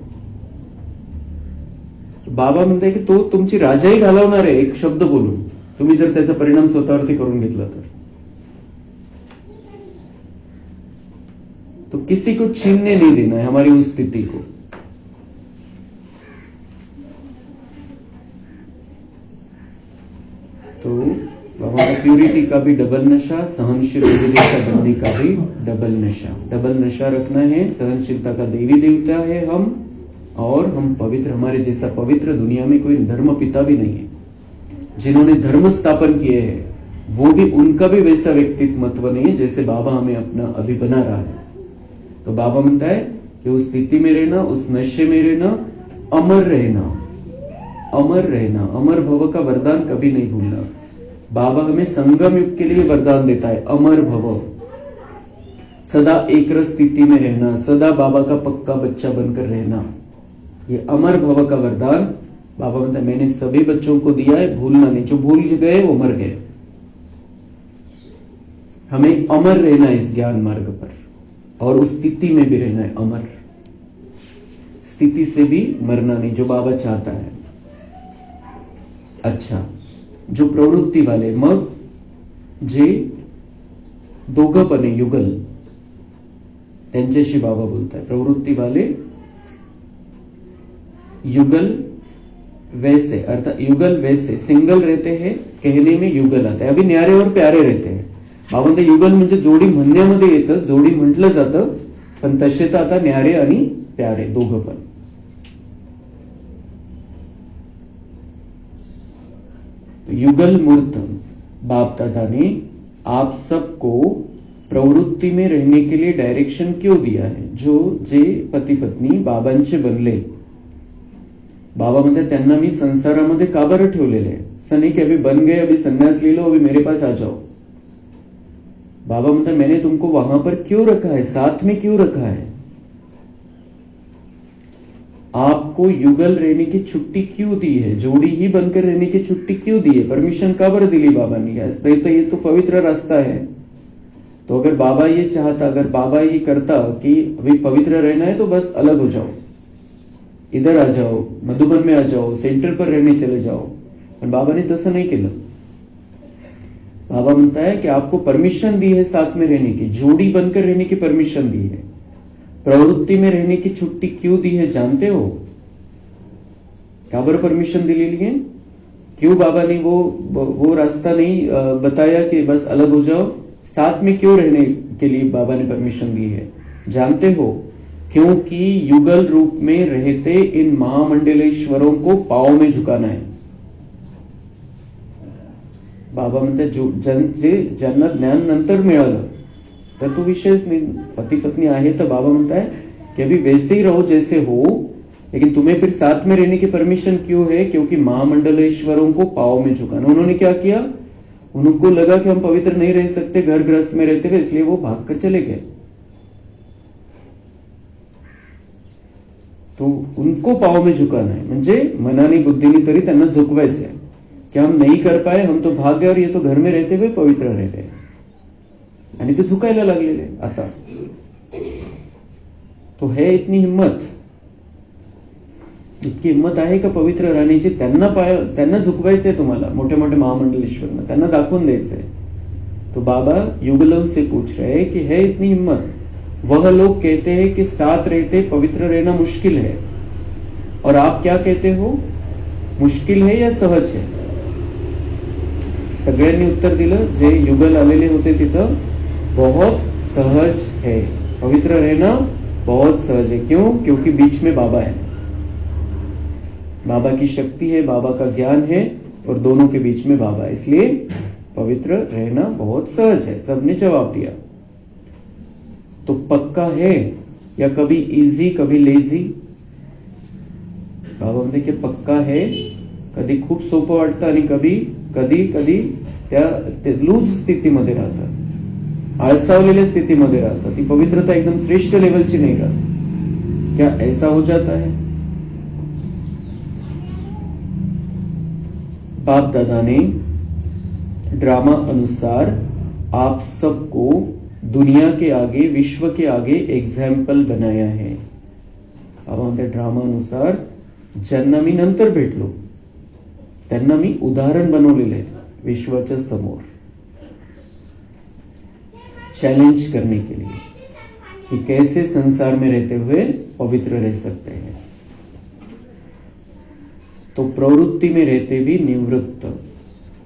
बाबा म्हणताय की तो तुमची राजाही घालवणार आहे एक शब्द बोलून, तुम्ही जर त्याचा परिणाम स्वतःवरती करून घेतला तर। तो किसी को छीनने नहीं देना है हमारी उस स्थिति को। तो बाबा प्यूरिटी का भी डबल नशा, सहनशीलता बनने का भी डबल नशा। डबल नशा रखना है, सहनशीलता का देवी देवता है हम, और हम पवित्र, हमारे जैसा पवित्र दुनिया में कोई धर्म पिता भी नहीं है। जिन्होंने धर्म स्थापन किए हैं वो भी, उनका भी वैसा व्यक्तित्व नहीं है जैसे बाबा हमें अपना अभी बना रहा है। तो बाबा म्हणता है कि उस स्थिति में रहना, उस नशे में रहना, अमर रहना, अमर रहना, अमर भव का वरदान कभी नहीं भूलना। बाबा हमें संगम युग के लिए वरदान देता है, अमर भव, सदा एक रस स्थिति में रहना, सदा बाबा का पक्का बच्चा बनकर रहना, ये अमर भव का वरदान बाबा म्हणता है मैंने सभी बच्चों को दिया है, भूलना नहीं। जो भूल गए वो मर गए। हमें अमर रहना है इस ज्ञान मार्ग पर, और उस स्थिति में भी रहना है अमर, स्थिति से भी मरना नहीं, जो बाबा चाहता है। अच्छा, जो प्रवृत्ती वाले, मग जे दोघंपणे युगल, त्यांच्याशी बाबा बोलता है। प्रवृत्ति वाले युगल वैसे, अर्थात युगल वैसे, सिंगल रहते हैं, कहने में युगल आता है, अभी न्यारे और प्यारे रहते हैं। बाबा म्हणते युगल म्हणजे जोडी म्हणण्यामध्ये येतं, जोडी म्हटलं जातं, पण तसे तर आता न्यारे आणि प्यारे दोघं पण। युगल मूर्त बाप दादा ने आप सबको प्रवृत्ति में रहने के लिए डायरेक्शन क्यों दिया है? जो जे पती पत्नी बाबांचे बनले, बाबा म्हणते त्यांना मी संसारामध्ये का बरं ठेवलेले आहे? असं नाही की अभी बन गए, अभी संन्यास ले लो, अभी मेरे पास आ जाओ। बाबा म्हणते मैंने तुमको वहां पर क्यों रखा है, साथ में क्यों रखा है? आपको युगल रहने की छुट्टी क्यों दी है, जोड़ी ही बनकर रहने की छुट्टी क्यों दी है, परमिशन का बरं दिली बाबा ने? नहीं तो ये तो पवित्र रास्ता है। तो अगर बाबा ये चाहता, अगर बाबा ये करता कि अभी पवित्र रहना है तो बस अलग हो जाओ, इधर आ जाओ, मधुबन में आ जाओ, सेंटर पर रहने चले जाओ, पर बाबा ने तसं नहीं केलं। बाबा म्हणता है कि आपको परमिशन दी है साथ में रहने की, जोड़ी बनकर रहने की परमिशन दी है। प्रवृत्ति में रहने की छुट्टी क्यों दी है जानते हो? क्या बर परमिशन दिलेली है? क्यों बाबा ने वो रास्ता नहीं बताया कि बस अलग हो जाओ? साथ में क्यों रहने के लिए बाबा ने परमिशन दी है जानते हो? क्योंकि युगल रूप में रहते इन महामंडलेश्वरों को पाव में झुकाना है। बाबा म्हणतात ज्यांना ज्ञान नंतर मिळालं तर तो विषयच नहीं, पति पत्नी आहे तर बाबा म्हणता है कि अभी वैसे ही रहो जैसे हो, लेकिन तुम्हें फिर साथ में रहने की परमिशन क्यों है? क्योंकि महामंडलेश्वरों को पाव में झुकाना। उन्होंने क्या किया? उनको लगा कि हम पवित्र नहीं रह सकते घर गृहस्थ में रहते हुए, इसलिए वो भाग कर चले गए। तो उनको पाव में झुकाना है, म्हणजे मनाने बुद्धीने तरी त्यांना झुकवायचं है कि हम नहीं कर पाए, हम तो भाग गए और ये तो घर में रहते हुए पवित्र रह गए, आणि ते झुकायला लागलेले आता। तो है इतनी हिम्मत, इतकी हिम्मत आहे का पवित्र राहण्याची? त्यांना झुकवायचंय तुम्हाला, मोठे मोठे महामंडलेश्वरना त्यांना दाखवून द्यायचंय। तो बाबा युगलों से पूछ रहे हैं कि है इतनी हिम्मत? वह लोग कहते हैं कि साथ रहते पवित्र रहना मुश्किल है, और आप क्या कहते हो, मुश्किल है या सहज है? सगळ्यांनी उत्तर दिलं, जे युगल आलेले होते तिथं, बहुत सहज है, पवित्र रहना बहुत सहज है। क्यों? क्योंकि बीच में बाबा है, बाबा की शक्ति है, बाबा का ज्ञान है, और दोनों के बीच में बाबा है, इसलिए पवित्र रहना बहुत सहज है। सबने जवाब दिया। तो पक्का है या कभी इजी कभी लेजी? बाबा म्हणते की पक्का है, कधी खूप सोपं वाटतं आणि कधी कधी त्या लूज स्थितीमध्ये राहतात, आळसावलेल्या स्थितीमध्ये राहतात, ती पवित्रता एकदम श्रेष्ठ लेवलची नाही राहत। क्या ऐसा हो जाता है? बाप दादा ने ड्रामा अनुसार आप सबको दुनिया के आगे, विश्व के आगे एग्जाम्पल बनाया है। बाबा म्हणते ड्रामा अनुसार ज्यांना मी नंतर भेटलो त्यांना मी उदाहरण बनवलेले आहे विश्वाच्या समोर, चैलेंज करने के लिए कि कैसे संसार में रहते हुए पवित्र रह सकते हैं। तो प्रवृत्ति में रहते भी निवृत्त,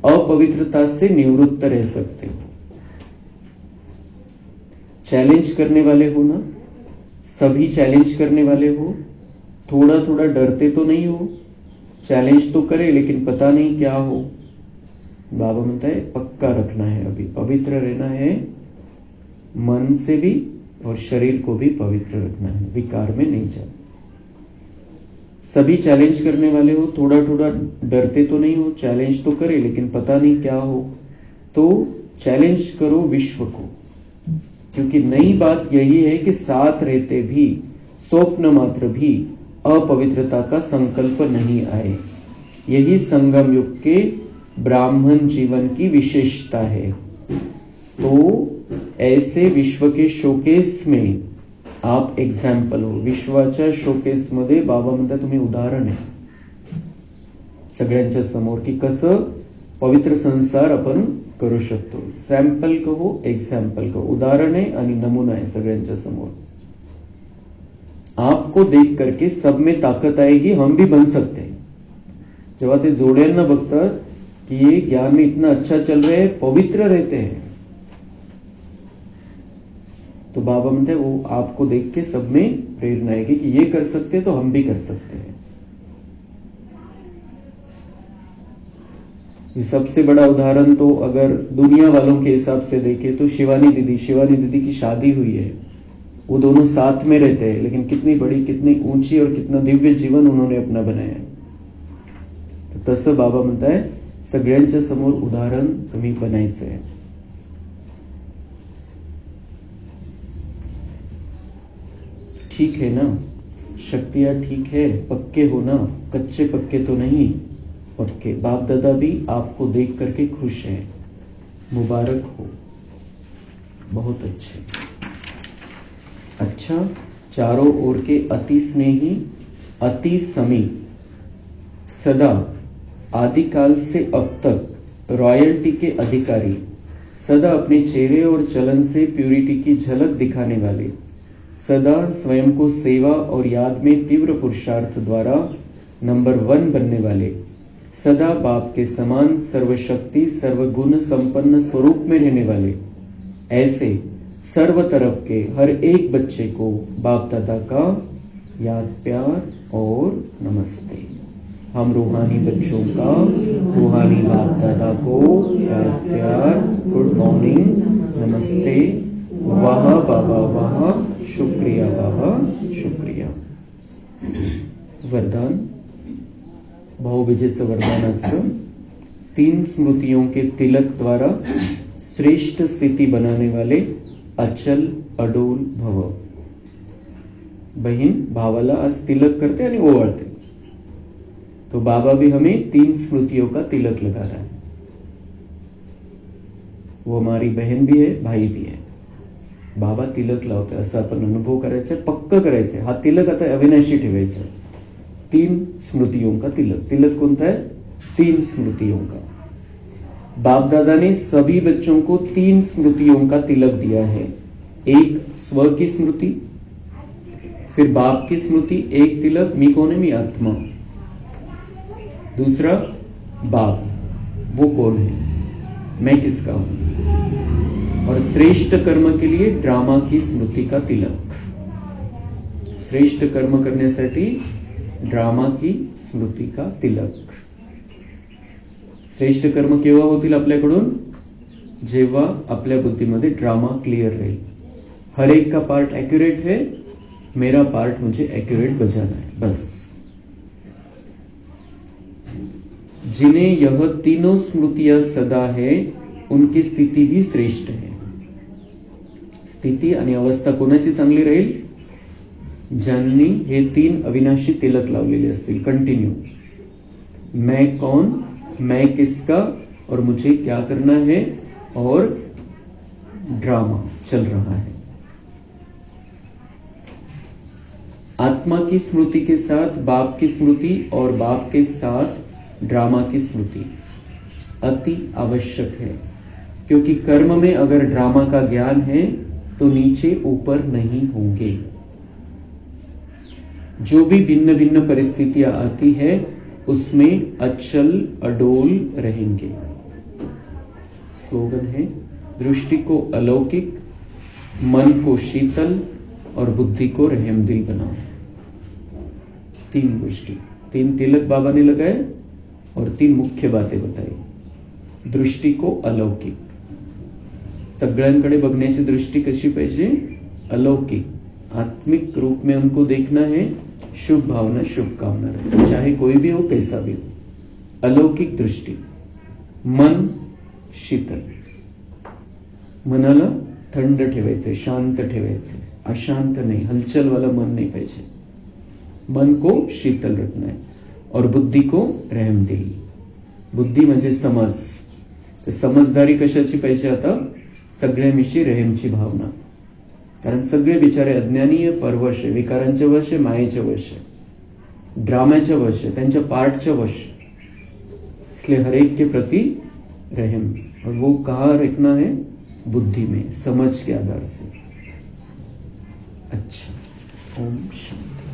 अपवित्रता से निवृत्त रह सकते हो। चैलेंज करने वाले हो ना, सभी चैलेंज करने वाले हो, थोड़ा थोड़ा डरते तो नहीं हो, चैलेंज तो करे लेकिन पता नहीं क्या हो। बाबा बोलता है पक्का रखना है, अभी पवित्र रहना है, मन से भी और शरीर को भी पवित्र रखना है, विकार में नहीं जाना। सभी चैलेंज करने वाले हो, थोड़ा थोड़ा डरते तो नहीं हो, चैलेंज तो करे लेकिन पता नहीं क्या हो, तो चैलेंज करो विश्व को। क्योंकि नई बात यही है कि साथ रहते भी स्वप्न मात्र भी अपवित्रता का संकल्प नहीं आए। यही संगम युग के ब्राह्मण जीवन की विशेषता है। तो ऐसे विश्व के शोकेस में आप एग्जाम्पल हो। विश्वाच्या शोकेस मध्ये बाबा म्हणतात तुम्ही उदाहरण आहे सगळ्यांच्या समोर की कसं पवित्र संसार आपण करू शकतो। सॅम्पल कहो, एग्जाम्पल कहो, उदाहरण आहे आणि नमूना आहे सगळ्यांच्या समोर। आपको देख करके सब में ताकत आएगी, हम भी बन सकते हैं। जेव्हा ते जोड्यांना बघतात कि ये ज्ञान में इतना अच्छा चल रहा है, पवित्र रहते हैं, तो बाबा म्हणते वो आपको देख के सब में प्रेरणा आएगी कि ये कर सकते हैं तो हम भी कर सकते हैं। ये सबसे बड़ा उदाहरण तो अगर दुनिया वालों के हिसाब से देखें तो शिवानी दीदी की शादी हुई है, वो दोनों साथ में रहते हैं, लेकिन कितनी बड़ी, कितनी ऊंची और कितना दिव्य जीवन उन्होंने अपना बनाया है। तो तसं बाबा म्हणता है सगळ्यांच्या समोर उदाहरण तुम्ही बनायचं आहे। ठीक है ना, शक्तियां ठीक है, पक्के हो ना, कच्चे पक्के तो नहीं, पक्के। बाप दादा भी आपको देख करके खुश है, मुबारक हो, बहुत अच्छे। अच्छा, चारों ओर के अति स्नेही, अति समीप, सदा आदिकाल से अब तक रॉयल्टी के अधिकारी, सदा अपने चेहरे और चलन से प्यूरिटी की झलक दिखाने वाले, सदा स्वयं को सेवा और याद में तीव्र पुरुषार्थ द्वारा नंबर 1 बनने वाले, सदा बाप के समान सर्वशक्ति सर्वगुण संपन्न स्वरूप में रहने वाले, ऐसे सर्व तरफ के हर एक बच्चे को बाप दादा का याद प्यार और नमस्ते। हम रूहानी बच्चों का रूहानी बाप दादा को याद प्यार, गुड मॉर्निंग, नमस्ते, वाह बाबा वाह, शुक्रिया बाबा शुक्रिया। वरदान, भाऊबीजेचं वरदानाचं 3 स्मृतियों के तिलक द्वारा श्रेष्ठ स्थिति बनाने वाले अचल अडोल भव। बहीण भावाला आज तिलक करते आणि ओवाळते, तो बाबा भी हमें 3 स्मृतियों का तिलक लगा रहा है। वो हमारी बहन भी है, भाई भी है। बाबा तिलक लावते असं आपण अनुभव करायचा, पक्क करायचं। हा तिलक आता अविनाशी ठेवायचा। 3 स्मृतियों का तिलक। तिलक कौन है? 3 स्मृतियों का। बाप दादा ने सभी बच्चों को 3 स्मृतियों का तिलक दिया है। एक स्व की स्मृति, फिर बाप की स्मृति, एक तिलक मी कौन है? मी आत्मा। दूसरा बाप, वो कौन है? मैं किसका हूं? और श्रेष्ठ कर्म के लिए ड्रामा की स्मृति का तिलक। श्रेष्ठ कर्म करण्यासाठी ड्रामा की स्मृति का तिलक। श्रेष्ठ कर्म केव्हा होतील आपल्याकडून? जेव्हा आपल्या बुद्धीमध्ये ड्रामा क्लियर रहेल। हर एक का पार्ट एक्यूरेट है, मेरा पार्ट मुझे एक्यूरेट बजाना है, बस। जिन्हें यह तीनों स्मृतियां सदा है, उनकी स्थिति भी श्रेष्ठ है। स्थिति आणि अवस्था कोणाची चांगली राहील? ज्यांनी हे 3 अविनाशी तिलक लावलेले असतील कंटिन्यू। मैं कौन, मैं किसका, और मुझे क्या करना है, और ड्रामा चल रहा है। आत्मा की स्मृति के साथ बाप की स्मृति और बाप के साथ ड्रामा की स्मृति अति आवश्यक है, क्योंकि कर्म में अगर ड्रामा का ज्ञान है तो नीचे ऊपर नहीं होंगे। जो भी भिन्न भिन्न परिस्थितियां आती है उसमें अचल अडोल रहेंगे। स्लोगन है, दृष्टि को अलौकिक, मन को शीतल और बुद्धि को रहमदिल बनाओ। तीन गोष्टी, 3 तिलक बाबा ने लगाए और 3 मुख्य बातें बताई. दृष्टी को अलौकिक, सगळ्यांकडे बघण्याची दृष्टी कशी पाहिजे? अलौकिक, आत्मिक रूप में उनको देखना है, शुभ भावना शुभकामना रखना, चाहे कोई भी हो कैसा भी हो. अलौकिक दृष्टी. मन शीतल, मनाला थंड ठेवायचे, शांत ठेवायचे, अशांत नहीं, हलचल वाला मन नहीं पाहिजे. मन को शीतल रखना है. और बुद्धि को रहमदिली. बुद्धी म्हणजे समज. तर समजदारी कशाची पाहिजे? आता सगळ्यांविषयी रहेमची भावना. कारण सगळे बिचारे अज्ञानीय, परवश आहे, विकारांच्या वश आहे, मायेच्या वश आहे, ड्राम्याच्या वश आहे, त्यांच्या पार्टच्या वश आहे. इसलिए हर एक के प्रति रहम, और वो कहाँ रखना है? बुद्धि में, समझ के आधार से. अच्छा, ओम शांति.